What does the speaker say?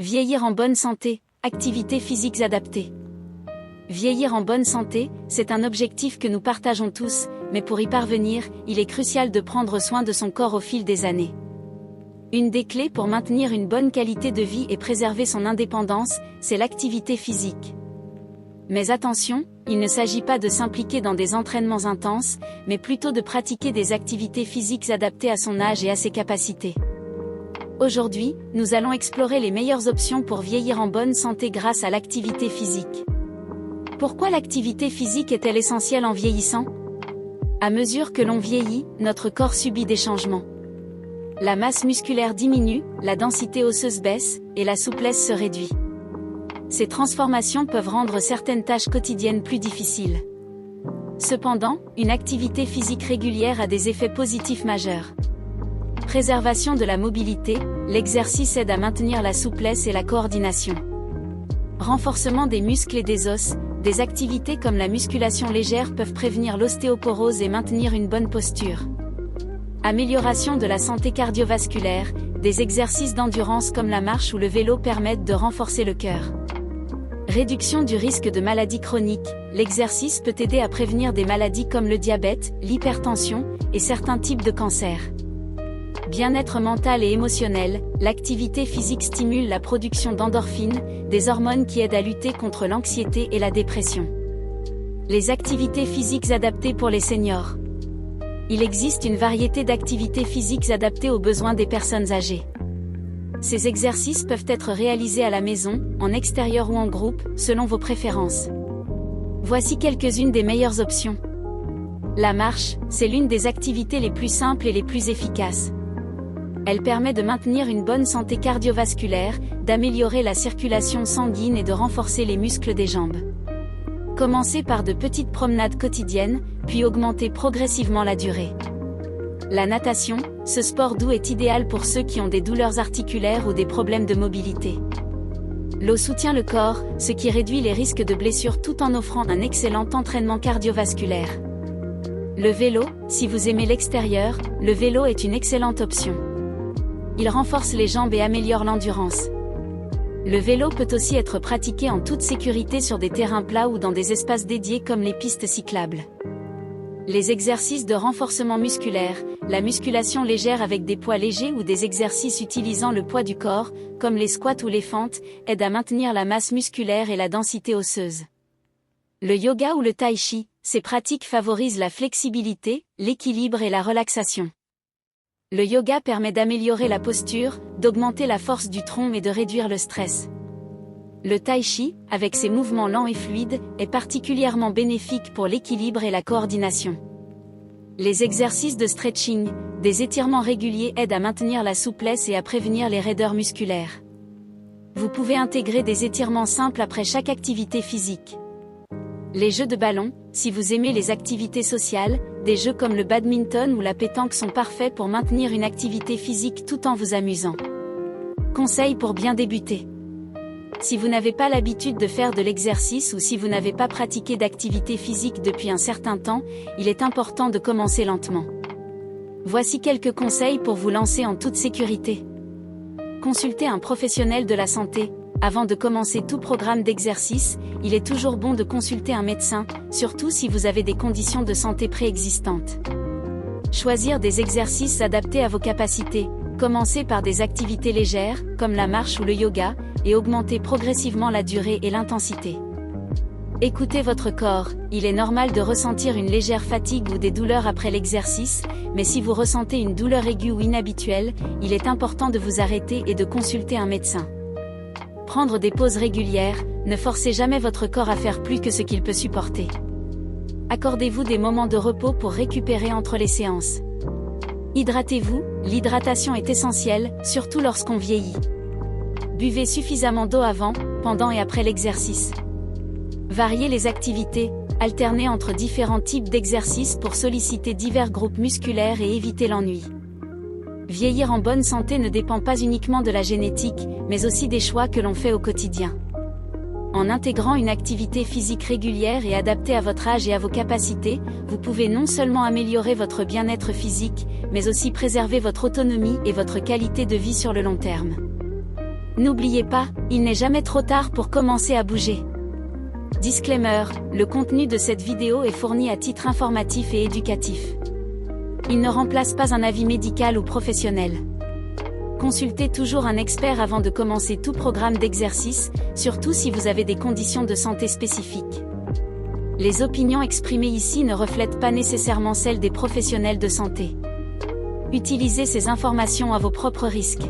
Vieillir en bonne santé, activités physiques adaptées. Vieillir en bonne santé, c'est un objectif que nous partageons tous, mais pour y parvenir, il est crucial de prendre soin de son corps au fil des années. Une des clés pour maintenir une bonne qualité de vie et préserver son indépendance, c'est l'activité physique. Mais attention, il ne s'agit pas de s'impliquer dans des entraînements intenses, mais plutôt de pratiquer des activités physiques adaptées à son âge et à ses capacités. Aujourd'hui, nous allons explorer les meilleures options pour vieillir en bonne santé grâce à l'activité physique. Pourquoi l'activité physique est-elle essentielle en vieillissant? À mesure que l'on vieillit, notre corps subit des changements. La masse musculaire diminue, la densité osseuse baisse, et la souplesse se réduit. Ces transformations peuvent rendre certaines tâches quotidiennes plus difficiles. Cependant, une activité physique régulière a des effets positifs majeurs. Préservation de la mobilité, l'exercice aide à maintenir la souplesse et la coordination. Renforcement des muscles et des os, des activités comme la musculation légère peuvent prévenir l'ostéoporose et maintenir une bonne posture. Amélioration de la santé cardiovasculaire, des exercices d'endurance comme la marche ou le vélo permettent de renforcer le cœur. Réduction du risque de maladies chroniques, l'exercice peut aider à prévenir des maladies comme le diabète, l'hypertension, et certains types de cancers. Bien-être mental et émotionnel, l'activité physique stimule la production d'endorphines, des hormones qui aident à lutter contre l'anxiété et la dépression. Les activités physiques adaptées pour les seniors. Il existe une variété d'activités physiques adaptées aux besoins des personnes âgées. Ces exercices peuvent être réalisés à la maison, en extérieur ou en groupe, selon vos préférences. Voici quelques-unes des meilleures options. La marche, c'est l'une des activités les plus simples et les plus efficaces. Elle permet de maintenir une bonne santé cardiovasculaire, d'améliorer la circulation sanguine et de renforcer les muscles des jambes. Commencez par de petites promenades quotidiennes, puis augmentez progressivement la durée. La natation, ce sport doux est idéal pour ceux qui ont des douleurs articulaires ou des problèmes de mobilité. L'eau soutient le corps, ce qui réduit les risques de blessures tout en offrant un excellent entraînement cardiovasculaire. Le vélo, si vous aimez l'extérieur, le vélo est une excellente option. Il renforce les jambes et améliore l'endurance. Le vélo peut aussi être pratiqué en toute sécurité sur des terrains plats ou dans des espaces dédiés comme les pistes cyclables. Les exercices de renforcement musculaire, la musculation légère avec des poids légers ou des exercices utilisant le poids du corps, comme les squats ou les fentes, aident à maintenir la masse musculaire et la densité osseuse. Le yoga ou le tai chi, ces pratiques favorisent la flexibilité, l'équilibre et la relaxation. Le yoga permet d'améliorer la posture, d'augmenter la force du tronc et de réduire le stress. Le tai chi, avec ses mouvements lents et fluides, est particulièrement bénéfique pour l'équilibre et la coordination. Les exercices de stretching, des étirements réguliers aident à maintenir la souplesse et à prévenir les raideurs musculaires. Vous pouvez intégrer des étirements simples après chaque activité physique. Les jeux de ballon, si vous aimez les activités sociales, des jeux comme le badminton ou la pétanque sont parfaits pour maintenir une activité physique tout en vous amusant. Conseils pour bien débuter. Si vous n'avez pas l'habitude de faire de l'exercice ou si vous n'avez pas pratiqué d'activité physique depuis un certain temps, il est important de commencer lentement. Voici quelques conseils pour vous lancer en toute sécurité. Consultez un professionnel de la santé. Avant de commencer tout programme d'exercice, il est toujours bon de consulter un médecin, surtout si vous avez des conditions de santé préexistantes. Choisir des exercices adaptés à vos capacités. Commencez par des activités légères, comme la marche ou le yoga, et augmentez progressivement la durée et l'intensité. Écoutez votre corps, il est normal de ressentir une légère fatigue ou des douleurs après l'exercice, mais si vous ressentez une douleur aiguë ou inhabituelle, il est important de vous arrêter et de consulter un médecin. Prendre des pauses régulières, ne forcez jamais votre corps à faire plus que ce qu'il peut supporter. Accordez-vous des moments de repos pour récupérer entre les séances. Hydratez-vous, l'hydratation est essentielle, surtout lorsqu'on vieillit. Buvez suffisamment d'eau avant, pendant et après l'exercice. Variez les activités, alternez entre différents types d'exercices pour solliciter divers groupes musculaires et éviter l'ennui. Vieillir en bonne santé ne dépend pas uniquement de la génétique, mais aussi des choix que l'on fait au quotidien. En intégrant une activité physique régulière et adaptée à votre âge et à vos capacités, vous pouvez non seulement améliorer votre bien-être physique, mais aussi préserver votre autonomie et votre qualité de vie sur le long terme. N'oubliez pas, il n'est jamais trop tard pour commencer à bouger. Disclaimer, le contenu de cette vidéo est fourni à titre informatif et éducatif. Il ne remplace pas un avis médical ou professionnel. Consultez toujours un expert avant de commencer tout programme d'exercice, surtout si vous avez des conditions de santé spécifiques. Les opinions exprimées ici ne reflètent pas nécessairement celles des professionnels de santé. Utilisez ces informations à vos propres risques.